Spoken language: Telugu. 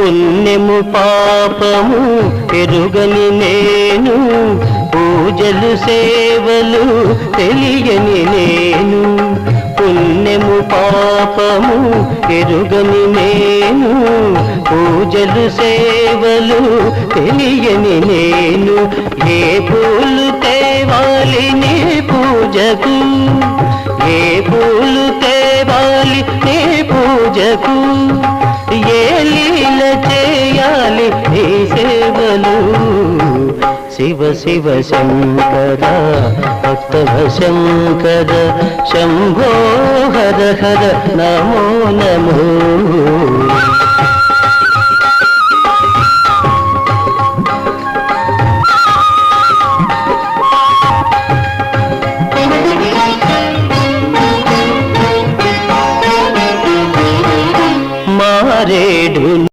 పుణ్యము పాపము ఎరుగని నేను, పూజలు సేవలు తెలియని నేను. పుణ్యము పాపము ఎరుగని నేను, పూజలు సేవలు తెలియని నేను. ఏ పూలు తేవాలి నీ పూజకు, ఏ పూలు తేవాలి నీ పూజకు, ఏ లీల చేయాలి నీ సేవలు. శివ శివ శంకర భక్తవ శంకర, శంభో హర హర నమో నమో.